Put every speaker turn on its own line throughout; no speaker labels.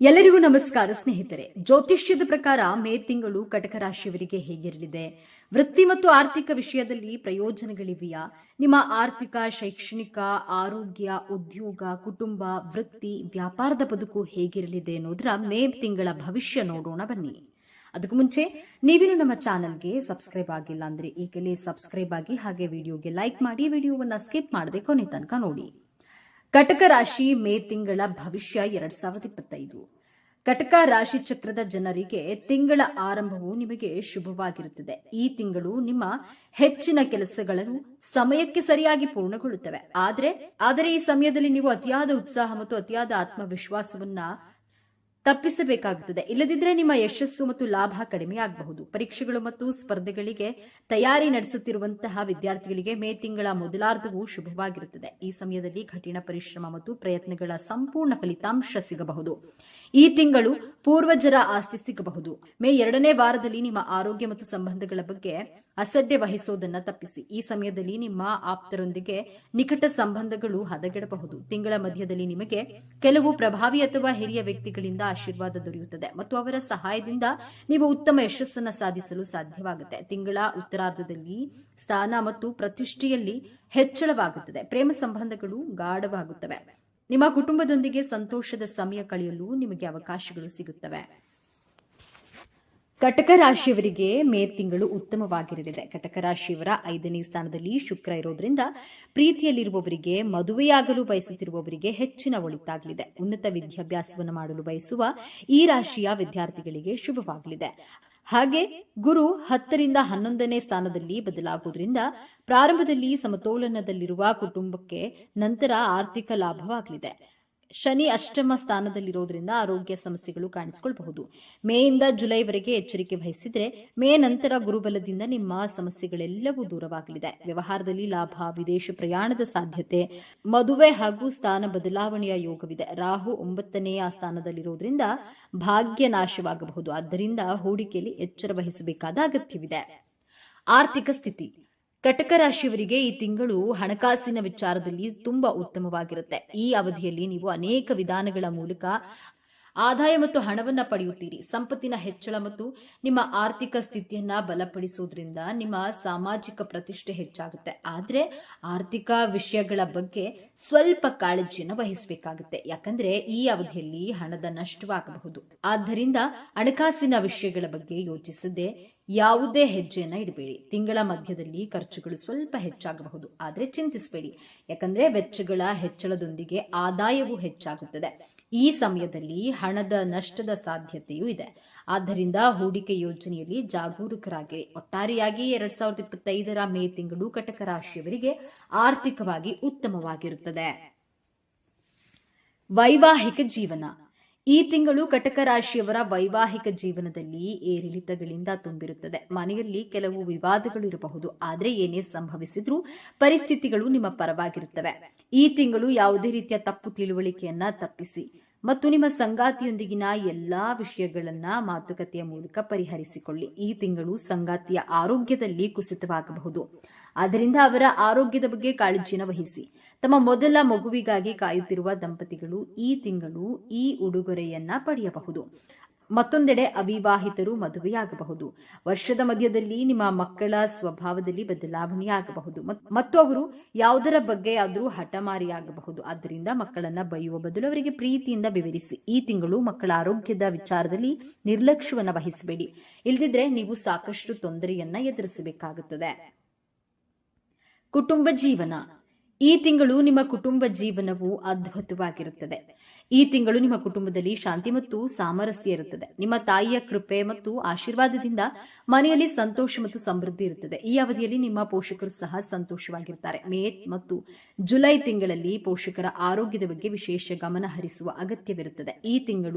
ಎಲ್ಲರಿಗೂ ನಮಸ್ಕಾರ ಸ್ನೇಹಿತರೆ. ಜ್ಯೋತಿಷ್ಯದ ಪ್ರಕಾರ ಮೇ ತಿಂಗಳು ಕಟಕ ರಾಶಿಯವರಿಗೆ ಹೇಗಿರಲಿದೆ? ವೃತ್ತಿ ಮತ್ತು ಆರ್ಥಿಕ ವಿಷಯದಲ್ಲಿ ಪ್ರಯೋಜನಗಳಿವೆಯಾ? ನಿಮ್ಮ ಆರ್ಥಿಕ, ಶೈಕ್ಷಣಿಕ, ಆರೋಗ್ಯ, ಉದ್ಯೋಗ, ಕುಟುಂಬ, ವೃತ್ತಿ, ವ್ಯಾಪಾರದ ಬದುಕು ಹೇಗಿರಲಿದೆ ಅನ್ನೋದರ ಮೇ ತಿಂಗಳ ಭವಿಷ್ಯ ನೋಡೋಣ ಬನ್ನಿ. ಅದಕ್ಕೂ ಮುಂಚೆ ನೀವಿನ್ನು ನಮ್ಮ ಚಾನೆಲ್ಗೆ ಸಬ್ಸ್ಕ್ರೈಬ್ ಆಗಿಲ್ಲ ಅಂದ್ರೆ ಈಗಲೇ ಸಬ್ಸ್ಕ್ರೈಬ್ ಆಗಿ, ಹಾಗೆ ವಿಡಿಯೋಗೆ ಲೈಕ್ ಮಾಡಿ, ವಿಡಿಯೋವನ್ನ ಸ್ಕಿಪ್ ಮಾಡದೆ ಕೊನೆ ತನಕ ನೋಡಿ. ಕಟಕ ರಾಶಿ ಮೇ ತಿಂಗಳ ಭವಿಷ್ಯ 2025. ಕಟಕ ರಾಶಿ ಚಕ್ರದ ಜನರಿಗೆ ತಿಂಗಳ ಆರಂಭವು ನಿಮಗೆ ಶುಭವಾಗಿರುತ್ತದೆ. ಈ ತಿಂಗಳು ನಿಮ್ಮ ಹೆಚ್ಚಿನ ಕೆಲಸಗಳನ್ನು ಸಮಯಕ್ಕೆ ಸರಿಯಾಗಿ ಪೂರ್ಣಗೊಳ್ಳುತ್ತವೆ. ಆದರೆ ಈ ಸಮಯದಲ್ಲಿ ನೀವು ಅತಿಯಾದ ಉತ್ಸಾಹ ಮತ್ತು ಅತಿಯಾದ ಆತ್ಮವಿಶ್ವಾಸವನ್ನ ತಪ್ಪಿಸಬೇಕಾಗುತ್ತದೆ. ಇಲ್ಲದಿದ್ದರೆ ನಿಮ್ಮ ಯಶಸ್ಸು ಮತ್ತು ಲಾಭ ಕಡಿಮೆಯಾಗಬಹುದು. ಪರೀಕ್ಷೆಗಳು ಮತ್ತು ಸ್ಪರ್ಧೆಗಳಿಗೆ ತಯಾರಿ ನಡೆಸುತ್ತಿರುವಂತಹ ವಿದ್ಯಾರ್ಥಿಗಳಿಗೆ ಮೇ ತಿಂಗಳ ಮೊದಲಾರ್ಧವು ಶುಭವಾಗಿರುತ್ತದೆ. ಈ ಸಮಯದಲ್ಲಿ ಕಠಿಣ ಪರಿಶ್ರಮ ಮತ್ತು ಪ್ರಯತ್ನಗಳ ಸಂಪೂರ್ಣ ಫಲಿತಾಂಶ ಸಿಗಬಹುದು. ಈ ತಿಂಗಳು ಪೂರ್ವಜರ ಆಸ್ತಿ ಸಿಗಬಹುದು. ಮೇ 2ನೇ ವಾರದಲ್ಲಿ ನಿಮ್ಮ ಆರೋಗ್ಯ ಮತ್ತು ಸಂಬಂಧಗಳ ಬಗ್ಗೆ ಅಸಡ್ಡೆ ವಹಿಸುವುದನ್ನು ತಪ್ಪಿಸಿ. ಈ ಸಮಯದಲ್ಲಿ ನಿಮ್ಮ ಆಪ್ತರೊಂದಿಗೆ ನಿಕಟ ಸಂಬಂಧಗಳು ಹದಗೆಡಬಹುದು. ತಿಂಗಳ ಮಧ್ಯದಲ್ಲಿ ನಿಮಗೆ ಕೆಲವು ಪ್ರಭಾವಿ ಅಥವಾ ಹಿರಿಯ ವ್ಯಕ್ತಿಗಳಿಂದ ಆಶೀರ್ವಾದ ದೊರೆಯುತ್ತದೆ ಮತ್ತು ಅವರ ಸಹಾಯದಿಂದ ನೀವು ಉತ್ತಮ ಯಶಸ್ಸನ್ನು ಸಾಧಿಸಲು ಸಾಧ್ಯವಾಗುತ್ತೆ. ತಿಂಗಳ ಉತ್ತರಾರ್ಧದಲ್ಲಿ ಸ್ಥಾನ ಮತ್ತು ಪ್ರತಿಷ್ಠೆಯಲ್ಲಿ ಹೆಚ್ಚಳವಾಗುತ್ತದೆ. ಪ್ರೇಮ ಸಂಬಂಧಗಳು ಗಾಢವಾಗುತ್ತವೆ. ನಿಮ್ಮ ಕುಟುಂಬದೊಂದಿಗೆ ಸಂತೋಷದ ಸಮಯ ಕಳೆಯಲು ನಿಮಗೆ ಅವಕಾಶಗಳು ಸಿಗುತ್ತವೆ. ಕಟಕ ರಾಶಿಯವರಿಗೆ ಮೇ ತಿಂಗಳು ಉತ್ತಮವಾಗಿರಲಿದೆ. ಕಟಕ ರಾಶಿಯವರ 5ನೇ ಸ್ಥಾನದಲ್ಲಿ ಶುಕ್ರ ಇರೋದ್ರಿಂದ ಪ್ರೀತಿಯಲ್ಲಿರುವವರಿಗೆ, ಮದುವೆಯಾಗಲು ಬಯಸುತ್ತಿರುವವರಿಗೆ ಹೆಚ್ಚಿನ ಒಳಿತಾಗಲಿದೆ. ಉನ್ನತ ವಿದ್ಯಾಭ್ಯಾಸವನ್ನು ಮಾಡಲು ಬಯಸುವ ಈ ರಾಶಿಯ ವಿದ್ಯಾರ್ಥಿಗಳಿಗೆ ಶುಭವಾಗಲಿದೆ. ಹಾಗೆ ಗುರು 10ರಿಂದ 11ನೇ ಸ್ಥಾನದಲ್ಲಿ ಬದಲಾಗುವುದರಿಂದ ಪ್ರಾರಂಭದಲ್ಲಿ ಸಮತೋಲನದಲ್ಲಿರುವ ಕುಟುಂಬಕ್ಕೆ ನಂತರ ಆರ್ಥಿಕ ಲಾಭವಾಗಲಿದೆ. ಶನಿ ಅಷ್ಟಮ ಸ್ಥಾನದಲ್ಲಿರೋದ್ರಿಂದ ಆರೋಗ್ಯ ಸಮಸ್ಯೆಗಳು ಕಾಣಿಸಿಕೊಳ್ಳಬಹುದು. ಮೇಯಿಂದ ಜುಲೈವರೆಗೆ ಎಚ್ಚರಿಕೆ ವಹಿಸಿದ್ರೆ ಮೇ ನಂತರ ಗುರುಬಲದಿಂದ ನಿಮ್ಮ ಸಮಸ್ಯೆಗಳೆಲ್ಲವೂ ದೂರವಾಗಲಿದೆ. ವ್ಯವಹಾರದಲ್ಲಿ ಲಾಭ, ವಿದೇಶ ಪ್ರಯಾಣದ ಸಾಧ್ಯತೆ, ಮದುವೆ ಹಾಗೂ ಸ್ಥಾನ ಬದಲಾವಣೆಯ ಯೋಗವಿದೆ. ರಾಹು 9ನೇ ಸ್ಥಾನದಲ್ಲಿರೋದ್ರಿಂದ ಭಾಗ್ಯ ನಾಶವಾಗಬಹುದು. ಆದ್ದರಿಂದ ಹೂಡಿಕೆಯಲ್ಲಿ ಎಚ್ಚರ ವಹಿಸಬೇಕಾದ ಅಗತ್ಯವಿದೆ. ಆರ್ಥಿಕ ಸ್ಥಿತಿ: ಕಟಕ ರಾಶಿಯವರಿಗೆ ಈ ತಿಂಗಳು ಹಣಕಾಸಿನ ವಿಚಾರದಲ್ಲಿ ತುಂಬಾ ಉತ್ತಮವಾಗಿರುತ್ತೆ. ಈ ಅವಧಿಯಲ್ಲಿ ನೀವು ಅನೇಕ ವಿಧಾನಗಳ ಮೂಲಕ ಆದಾಯ ಮತ್ತು ಹಣವನ್ನ ಪಡೆಯುತ್ತೀರಿ. ಸಂಪತ್ತಿನ ಹೆಚ್ಚಳ ಮತ್ತು ನಿಮ್ಮ ಆರ್ಥಿಕ ಸ್ಥಿತಿಯನ್ನ ಬಲಪಡಿಸುವುದರಿಂದ ನಿಮ್ಮ ಸಾಮಾಜಿಕ ಪ್ರತಿಷ್ಠೆ ಹೆಚ್ಚಾಗುತ್ತೆ. ಆದ್ರೆ ಆರ್ಥಿಕ ವಿಷಯಗಳ ಬಗ್ಗೆ ಸ್ವಲ್ಪ ಕಾಳಜಿಯನ್ನು ವಹಿಸಬೇಕಾಗುತ್ತೆ. ಯಾಕಂದ್ರೆ ಈ ಅವಧಿಯಲ್ಲಿ ಹಣದ ನಷ್ಟವಾಗಬಹುದು. ಆದ್ದರಿಂದ ಹಣಕಾಸಿನ ವಿಷಯಗಳ ಬಗ್ಗೆ ಯೋಚಿಸದೆ ಯಾವುದೇ ಹೆಜ್ಜೆಯನ್ನ ಇಡಬೇಡಿ. ತಿಂಗಳ ಮಧ್ಯದಲ್ಲಿ ಖರ್ಚುಗಳು ಸ್ವಲ್ಪ ಹೆಚ್ಚಾಗಬಹುದು, ಆದ್ರೆ ಚಿಂತಿಸಬೇಡಿ. ಯಾಕಂದ್ರೆ ವೆಚ್ಚಗಳ ಹೆಚ್ಚಳದೊಂದಿಗೆ ಆದಾಯವೂ ಹೆಚ್ಚಾಗುತ್ತದೆ. ಈ ಸಮಯದಲ್ಲಿ ಹಣದ ನಷ್ಟದ ಸಾಧ್ಯತೆಯೂ ಇದೆ. ಆದ್ದರಿಂದ ಹೂಡಿಕೆ ಯೋಜನೆಯಲ್ಲಿ ಜಾಗರೂಕರಾಗಿರಿ. ಒಟ್ಟಾರೆಯಾಗಿ 2025ರ ಮೇ ತಿಂಗಳು ಕಟಕ ರಾಶಿಯವರಿಗೆ ಆರ್ಥಿಕವಾಗಿ ಉತ್ತಮವಾಗಿರುತ್ತದೆ. ವೈವಾಹಿಕ ಜೀವನ: ಈ ತಿಂಗಳು ಕಟಕ ರಾಶಿಯವರ ವೈವಾಹಿಕ ಜೀವನದಲ್ಲಿ ಏರಿಳಿತಗಳಿಂದ ತುಂಬಿರುತ್ತದೆ. ಮನೆಯಲ್ಲಿ ಕೆಲವು ವಿವಾದಗಳು ಇರಬಹುದು, ಆದರೆ ಏನೇ ಸಂಭವಿಸಿದ್ರೂ ಪರಿಸ್ಥಿತಿಗಳು ನಿಮ್ಮ ಪರವಾಗಿರುತ್ತವೆ. ಈ ತಿಂಗಳು ಯಾವುದೇ ರೀತಿಯ ತಪ್ಪು ತಿಳುವಳಿಕೆಯನ್ನ ತಪ್ಪಿಸಿ ಮತ್ತು ನಿಮ್ಮ ಸಂಗಾತಿಯೊಂದಿಗಿನ ಎಲ್ಲಾ ವಿಷಯಗಳನ್ನ ಮಾತುಕತೆಯ ಮೂಲಕ ಪರಿಹರಿಸಿಕೊಳ್ಳಿ. ಈ ತಿಂಗಳು ಸಂಗಾತಿಯ ಆರೋಗ್ಯದಲ್ಲಿ ಕುಸಿತವಾಗಬಹುದು. ಆದ್ದರಿಂದ ಅವರ ಆರೋಗ್ಯದ ಬಗ್ಗೆ ಕಾಳಜಿಯನ್ನು ವಹಿಸಿ. ತಮ್ಮ ಮೊದಲ ಮಗುವಿಗಾಗಿ ಕಾಯುತ್ತಿರುವ ದಂಪತಿಗಳು ಈ ತಿಂಗಳು ಈ ಉಡುಗೊರೆಯನ್ನ ಪಡೆಯಬಹುದು. ಮತ್ತೊಂದೆಡೆ ಅವಿವಾಹಿತರು ಮದುವೆಯಾಗಬಹುದು. ವರ್ಷದ ಮಧ್ಯದಲ್ಲಿ ನಿಮ್ಮ ಮಕ್ಕಳ ಸ್ವಭಾವದಲ್ಲಿ ಬದಲಾವಣೆಯಾಗಬಹುದು ಮತ್ತು ಅವರು ಯಾವುದರ ಬಗ್ಗೆ ಆದರೂ ಹಠಮಾರಿಯಾಗಬಹುದು. ಆದ್ದರಿಂದ ಮಕ್ಕಳನ್ನ ಬೈಯುವ ಬದಲು ಅವರಿಗೆ ಪ್ರೀತಿಯಿಂದ ವಿವರಿಸಿ. ಈ ತಿಂಗಳು ಮಕ್ಕಳ ಆರೋಗ್ಯದ ವಿಚಾರದಲ್ಲಿ ನಿರ್ಲಕ್ಷ್ಯವನ್ನು ವಹಿಸಬೇಡಿ. ಇಲ್ಲದಿದ್ರೆ ನೀವು ಸಾಕಷ್ಟು ತೊಂದರೆಯನ್ನ ಎದುರಿಸಬೇಕಾಗುತ್ತದೆ. ಕುಟುಂಬ ಜೀವನ: ಈ ತಿಂಗಳು ನಿಮ್ಮ ಕುಟುಂಬ ಜೀವನವು ಅದ್ಭುತವಾಗಿರುತ್ತದೆ. ಈ ತಿಂಗಳು ನಿಮ್ಮ ಕುಟುಂಬದಲ್ಲಿ ಶಾಂತಿ ಮತ್ತು ಸಾಮರಸ್ಯ ಇರುತ್ತದೆ. ನಿಮ್ಮ ತಾಯಿಯ ಕೃಪೆ ಮತ್ತು ಆಶೀರ್ವಾದದಿಂದ ಮನೆಯಲ್ಲಿ ಸಂತೋಷ ಮತ್ತು ಸಮೃದ್ಧಿ ಇರುತ್ತದೆ. ಈ ಅವಧಿಯಲ್ಲಿ ನಿಮ್ಮ ಪೋಷಕರು ಸಹ ಸಂತೋಷವಾಗಿರುತ್ತಾರೆ. ಮೇ ಮತ್ತು ಜುಲೈ ತಿಂಗಳಲ್ಲಿ ಪೋಷಕರ ಆರೋಗ್ಯದ ಬಗ್ಗೆ ವಿಶೇಷ ಗಮನ ಹರಿಸುವ ಅಗತ್ಯವಿರುತ್ತದೆ.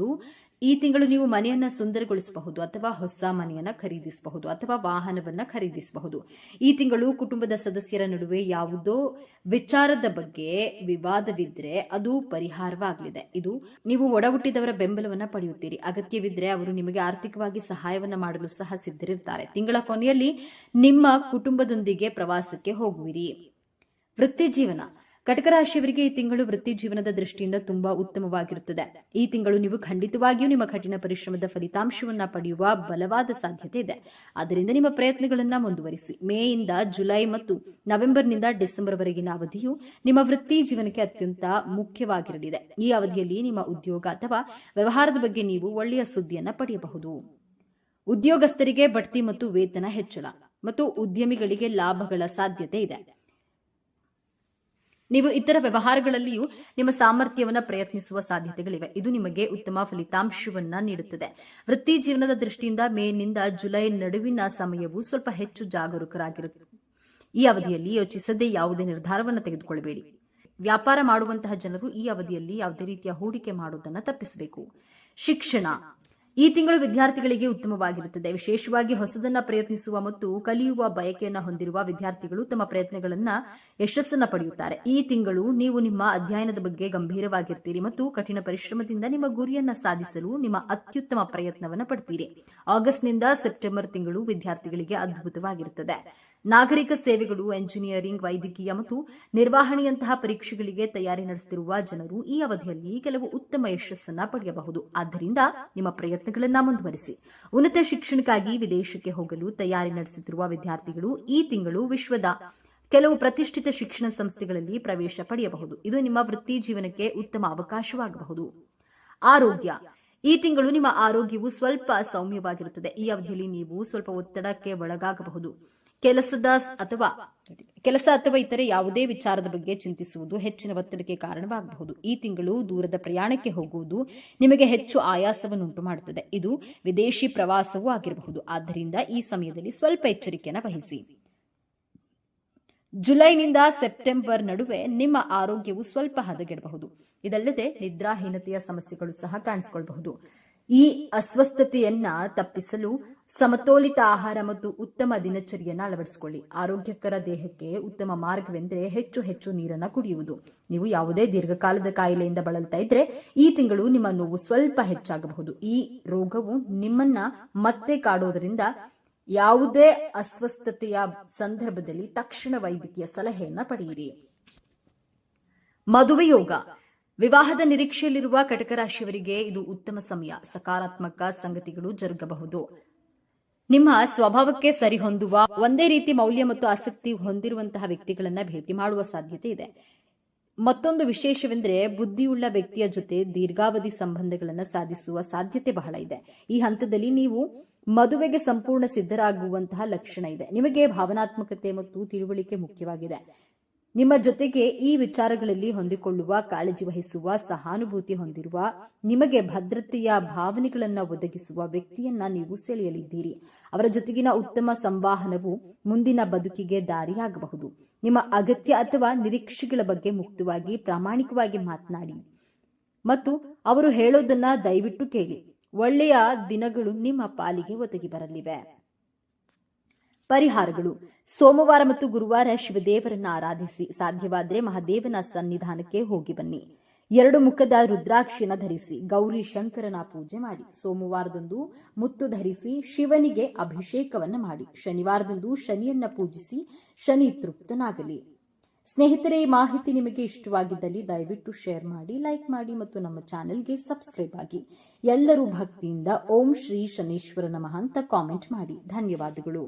ಈ ತಿಂಗಳು ನೀವು ಮನೆಯನ್ನ ಸುಂದರಗೊಳಿಸಬಹುದು ಅಥವಾ ಹೊಸ ಮನೆಯನ್ನ ಖರೀದಿಸಬಹುದು ಅಥವಾ ವಾಹನವನ್ನ ಖರೀದಿಸಬಹುದು. ಈ ತಿಂಗಳು ಕುಟುಂಬದ ಸದಸ್ಯರ ನಡುವೆ ಯಾವುದೋ ವಿಚಾರದ ಬಗ್ಗೆ ವಿವಾದವಿದ್ರೆ ಅದು ಪರಿಹಾರವಾಗಲಿದೆ. ಇದು ನೀವು ಒಡಹುಟ್ಟಿದವರ ಬೆಂಬಲವನ್ನ ಪಡೆಯುತ್ತೀರಿ. ಅಗತ್ಯವಿದ್ರೆ ಅವರು ನಿಮಗೆ ಆರ್ಥಿಕವಾಗಿ ಸಹಾಯವನ್ನ ಮಾಡಲು ಸಹ ಸಿದ್ಧರಿರುತ್ತಾರೆ. ತಿಂಗಳ ಕೊನೆಯಲ್ಲಿ ನಿಮ್ಮ ಕುಟುಂಬದೊಂದಿಗೆ ಪ್ರವಾಸಕ್ಕೆ ಹೋಗುವಿರಿ. ವೃತ್ತಿ ಜೀವನ: ಕಟಕ ರಾಶಿಯವರಿಗೆ ಈ ತಿಂಗಳು ವೃತ್ತಿ ಜೀವನದ ದೃಷ್ಟಿಯಿಂದ ತುಂಬಾ ಉತ್ತಮವಾಗಿರುತ್ತದೆ. ಈ ತಿಂಗಳು ನೀವು ಖಂಡಿತವಾಗಿಯೂ ನಿಮ್ಮ ಕಠಿಣ ಪರಿಶ್ರಮದ ಫಲಿತಾಂಶವನ್ನ ಪಡೆಯುವ ಬಲವಾದ ಸಾಧ್ಯತೆ ಇದೆ. ಆದ್ದರಿಂದ ನಿಮ್ಮ ಪ್ರಯತ್ನಗಳನ್ನು ಮುಂದುವರಿಸಿ. ಮೇಯಿಂದ ಜುಲೈ ಮತ್ತು ನವೆಂಬರ್ನಿಂದ ಡಿಸೆಂಬರ್ ವರೆಗಿನ ಅವಧಿಯು ನಿಮ್ಮ ವೃತ್ತಿ ಜೀವನಕ್ಕೆ ಅತ್ಯಂತ ಮುಖ್ಯವಾಗಿರಲಿದೆ. ಈ ಅವಧಿಯಲ್ಲಿ ನಿಮ್ಮ ಉದ್ಯೋಗ ಅಥವಾ ವ್ಯವಹಾರದ ಬಗ್ಗೆ ನೀವು ಒಳ್ಳೆಯ ಸುದ್ದಿಯನ್ನ ಪಡೆಯಬಹುದು. ಉದ್ಯೋಗಸ್ಥರಿಗೆ ಬಡ್ತಿ ಮತ್ತು ವೇತನ ಹೆಚ್ಚಳ ಮತ್ತು ಉದ್ಯಮಿಗಳಿಗೆ ಲಾಭಗಳ ಸಾಧ್ಯತೆ ಇದೆ. ನೀವು ಇತರ ವ್ಯವಹಾರಗಳಲ್ಲಿಯೂ ನಿಮ್ಮ ಸಾಮರ್ಥ್ಯವನ್ನು ಪ್ರಯತ್ನಿಸುವ ಸಾಧ್ಯತೆಗಳಿವೆ. ಇದು ನಿಮಗೆ ಉತ್ತಮ ಫಲಿತಾಂಶವನ್ನ ನೀಡುತ್ತದೆ. ವೃತ್ತಿ ಜೀವನದ ದೃಷ್ಟಿಯಿಂದ ಮೇನಿಂದ ಜುಲೈ ನಡುವಿನ ಸಮಯವು ಸ್ವಲ್ಪ ಹೆಚ್ಚು ಜಾಗರೂಕರಾಗಿರುತ್ತದೆ. ಈ ಅವಧಿಯಲ್ಲಿ ಯೋಚಿಸದೆ ಯಾವುದೇ ನಿರ್ಧಾರವನ್ನು ತೆಗೆದುಕೊಳ್ಳಬೇಡಿ. ವ್ಯಾಪಾರ ಮಾಡುವಂತಹ ಜನರು ಈ ಅವಧಿಯಲ್ಲಿ ಯಾವುದೇ ರೀತಿಯ ಹೂಡಿಕೆ ಮಾಡುವುದನ್ನು ತಪ್ಪಿಸಬೇಕು. ಶಿಕ್ಷಣ ಈ ತಿಂಗಳು ವಿದ್ಯಾರ್ಥಿಗಳಿಗೆ ಉತ್ತಮವಾಗಿರುತ್ತದೆ. ವಿಶೇಷವಾಗಿ ಹೊಸದನ್ನ ಪ್ರಯತ್ನಿಸುವ ಮತ್ತು ಕಲಿಯುವ ಬಯಕೆಯನ್ನು ಹೊಂದಿರುವ ವಿದ್ಯಾರ್ಥಿಗಳು ತಮ್ಮ ಪ್ರಯತ್ನಗಳನ್ನ ಯಶಸ್ಸನ್ನ ಪಡೆಯುತ್ತಾರೆ. ಈ ತಿಂಗಳು ನೀವು ನಿಮ್ಮ ಅಧ್ಯಯನದ ಬಗ್ಗೆ ಗಂಭೀರವಾಗಿರ್ತೀರಿ ಮತ್ತು ಕಠಿಣ ಪರಿಶ್ರಮದಿಂದ ನಿಮ್ಮ ಗುರಿಯನ್ನ ಸಾಧಿಸಲು ನಿಮ್ಮ ಅತ್ಯುತ್ತಮ ಪ್ರಯತ್ನವನ್ನು ಪಡ್ತೀರಿ. ಆಗಸ್ಟ್ನಿಂದ ಸೆಪ್ಟೆಂಬರ್ ತಿಂಗಳು ವಿದ್ಯಾರ್ಥಿಗಳಿಗೆ ಅದ್ಭುತವಾಗಿರುತ್ತದೆ. ನಾಗರಿಕ ಸೇವೆಗಳು, ಎಂಜಿನಿಯರಿಂಗ್, ವೈದ್ಯಕೀಯ ಮತ್ತು ನಿರ್ವಹಣೆಯಂತಹ ಪರೀಕ್ಷೆಗಳಿಗೆ ತಯಾರಿ ನಡೆಸುತ್ತಿರುವ ಜನರು ಈ ಅವಧಿಯಲ್ಲಿ ಕೆಲವು ಉತ್ತಮ ಯಶಸ್ಸನ್ನ ಪಡೆಯಬಹುದು. ಆದ್ದರಿಂದ ನಿಮ್ಮ ಪ್ರಯತ್ನಗಳನ್ನು ಮುಂದುವರಿಸಿ. ಉನ್ನತ ಶಿಕ್ಷಣಕ್ಕಾಗಿ ವಿದೇಶಕ್ಕೆ ಹೋಗಲು ತಯಾರಿ ನಡೆಸುತ್ತಿರುವ ವಿದ್ಯಾರ್ಥಿಗಳು ಈ ತಿಂಗಳು ವಿಶ್ವದ ಕೆಲವು ಪ್ರತಿಷ್ಠಿತ ಶಿಕ್ಷಣ ಸಂಸ್ಥೆಗಳಲ್ಲಿ ಪ್ರವೇಶ ಪಡೆಯಬಹುದು. ಇದು ನಿಮ್ಮ ವೃತ್ತಿ ಜೀವನಕ್ಕೆ ಉತ್ತಮ ಅವಕಾಶವಾಗಬಹುದು. ಆರೋಗ್ಯ ಈ ತಿಂಗಳು ನಿಮ್ಮ ಆರೋಗ್ಯವು ಸ್ವಲ್ಪ ಸೌಮ್ಯವಾಗಿರುತ್ತದೆ. ಈ ಅವಧಿಯಲ್ಲಿ ನೀವು ಸ್ವಲ್ಪ ಒತ್ತಡಕ್ಕೆ ಒಳಗಾಗಬಹುದು. ಕೆಲಸ ಅಥವಾ ಇತರೆ ಯಾವುದೇ ವಿಚಾರದ ಬಗ್ಗೆ ಚಿಂತಿಸುವುದು ಹೆಚ್ಚಿನ ಒತ್ತಡಕ್ಕೆ ಕಾರಣವಾಗಬಹುದು. ಈ ತಿಂಗಳು ದೂರದ ಪ್ರಯಾಣಕ್ಕೆ ಹೋಗುವುದು ನಿಮಗೆ ಹೆಚ್ಚು ಆಯಾಸವನ್ನುಂಟು ಮಾಡುತ್ತದೆ. ಇದು ವಿದೇಶಿ ಪ್ರವಾಸವೂ ಆಗಿರಬಹುದು. ಆದ್ದರಿಂದ ಈ ಸಮಯದಲ್ಲಿ ಸ್ವಲ್ಪ ಎಚ್ಚರಿಕೆಯನ್ನು ವಹಿಸಿ. ಜುಲೈನಿಂದ ಸೆಪ್ಟೆಂಬರ್ ನಡುವೆ ನಿಮ್ಮ ಆರೋಗ್ಯವು ಸ್ವಲ್ಪ ಹದಗೆಡಬಹುದು. ಇದಲ್ಲದೆ ನಿದ್ರಾಹೀನತೆಯ ಸಮಸ್ಯೆಗಳು ಸಹ ಕಾಣಿಸಿಕೊಳ್ಳಬಹುದು. ಈ ಅಸ್ವಸ್ಥತೆಯನ್ನ ತಪ್ಪಿಸಲು ಸಮತೋಲಿತ ಆಹಾರ ಮತ್ತು ಉತ್ತಮ ದಿನಚರಿಯನ್ನು ಅಳವಡಿಸಿಕೊಳ್ಳಿ. ಆರೋಗ್ಯಕರ ದೇಹಕ್ಕೆ ಉತ್ತಮ ಮಾರ್ಗವೆಂದರೆ ಹೆಚ್ಚು ಹೆಚ್ಚು ನೀರನ್ನು ಕುಡಿಯುವುದು. ನೀವು ಯಾವುದೇ ದೀರ್ಘಕಾಲದ ಕಾಯಿಲೆಯಿಂದ ಬಳಲ್ತಾ ಇದ್ರೆ ಈ ತಿಂಗಳು ನಿಮ್ಮ ನೋವು ಸ್ವಲ್ಪ ಹೆಚ್ಚಾಗಬಹುದು. ಈ ರೋಗವು ನಿಮ್ಮನ್ನ ಮತ್ತೆ ಕಾಡೋದ್ರಿಂದ ಯಾವುದೇ ಅಸ್ವಸ್ಥತೆಯ ಸಂದರ್ಭದಲ್ಲಿ ತಕ್ಷಣ ವೈದ್ಯಕೀಯ ಸಲಹೆಯನ್ನ ಪಡೆಯಿರಿ. ಮದುವೆ ಯೋಗ ವಿವಾಹದ ನಿರೀಕ್ಷೆಯಲ್ಲಿರುವ ಕಟಕ ರಾಶಿಯವರಿಗೆ ಇದು ಉತ್ತಮ ಸಮಯ. ಸಕಾರಾತ್ಮಕ ಸಂಗತಿಗಳು ಜರುಗಬಹುದು. ನಿಮ್ಮ ಸ್ವಭಾವಕ್ಕೆ ಸರಿಹೊಂದುವ ಒಂದೇ ರೀತಿ ಮೌಲ್ಯ ಮತ್ತು ಆಸಕ್ತಿ ಹೊಂದಿರುವಂತಹ ವ್ಯಕ್ತಿಗಳನ್ನ ಭೇಟಿ ಮಾಡುವ ಸಾಧ್ಯತೆ ಇದೆ. ಮತ್ತೊಂದು ವಿಶೇಷವೆಂದರೆ ಬುದ್ಧಿಯುಳ್ಳ ವ್ಯಕ್ತಿಯ ಜೊತೆ ದೀರ್ಘಾವಧಿ ಸಂಬಂಧಗಳನ್ನು ಸಾಧಿಸುವ ಸಾಧ್ಯತೆ ಬಹಳ ಇದೆ. ಈ ಹಂತದಲ್ಲಿ ನೀವು ಮದುವೆಗೆ ಸಂಪೂರ್ಣ ಸಿದ್ಧರಾಗುವಂತಹ ಲಕ್ಷಣ ಇದೆ. ನಿಮಗೆ ಭಾವನಾತ್ಮಕತೆ ಮತ್ತು ತಿಳುವಳಿಕೆ ಮುಖ್ಯವಾಗಿದೆ. ನಿಮ್ಮ ಜೊತೆಗೆ ಈ ವಿಚಾರಗಳಲ್ಲಿ ಹೊಂದಿಕೊಳ್ಳುವ, ಕಾಳಜಿ ವಹಿಸುವ, ಸಹಾನುಭೂತಿ ಹೊಂದಿರುವ, ನಿಮಗೆ ಭದ್ರತೆಯ ಭಾವನೆಗಳನ್ನು ಒದಗಿಸುವ ವ್ಯಕ್ತಿಯನ್ನ ನೀವು ಸೆಳೆಯಲಿದ್ದೀರಿ. ಅವರ ಜೊತೆಗಿನ ಉತ್ತಮ ಸಂವಹನವು ಮುಂದಿನ ಬದುಕಿಗೆ ದಾರಿಯಾಗಬಹುದು. ನಿಮ್ಮ ಅಗತ್ಯ ಅಥವಾ ನಿರೀಕ್ಷೆಗಳ ಬಗ್ಗೆ ಮುಕ್ತವಾಗಿ ಪ್ರಾಮಾಣಿಕವಾಗಿ ಮಾತನಾಡಿ ಮತ್ತು ಅವರು ಹೇಳೋದನ್ನ ದಯವಿಟ್ಟು ಕೇಳಿ. ಒಳ್ಳೆಯ ದಿನಗಳು ನಿಮ್ಮ ಪಾಲಿಗೆ ಒದಗಿ ಬರಲಿವೆ. ಪರಿಹಾರಗಳು: ಸೋಮವಾರ ಮತ್ತು ಗುರುವಾರ ಶಿವದೇವರನ್ನ ಆರಾಧಿಸಿ. ಸಾಧ್ಯವಾದರೆ ಮಹಾದೇವನ ಸನ್ನಿಧಾನಕ್ಕೆ ಹೋಗಿ ಬನ್ನಿ. 2 ಮುಖದ ರುದ್ರಾಕ್ಷಿಯನ್ನು ಧರಿಸಿ ಗೌರಿ ಶಂಕರನ ಪೂಜೆ ಮಾಡಿ. ಸೋಮವಾರದಂದು ಮುತ್ತು ಧರಿಸಿ ಶಿವನಿಗೆ ಅಭಿಷೇಕವನ್ನು ಮಾಡಿ. ಶನಿವಾರದಂದು ಶನಿಯನ್ನ ಪೂಜಿಸಿ ಶನಿ ತೃಪ್ತನಾಗಲಿ. ಸ್ನೇಹಿತರೆ, ಈ ಮಾಹಿತಿ ನಿಮಗೆ ಇಷ್ಟವಾಗಿದ್ದಲ್ಲಿ ದಯವಿಟ್ಟು ಶೇರ್ ಮಾಡಿ, ಲೈಕ್ ಮಾಡಿ ಮತ್ತು ನಮ್ಮ ಚಾನೆಲ್ಗೆ ಸಬ್ಸ್ಕ್ರೈಬ್ ಆಗಿ. ಎಲ್ಲರೂ ಭಕ್ತಿಯಿಂದ ಓಂ ಶ್ರೀ ಶನೀಶ್ವರ ನಮಃ ಅಂತ ಕಾಮೆಂಟ್ ಮಾಡಿ. ಧನ್ಯವಾದಗಳು.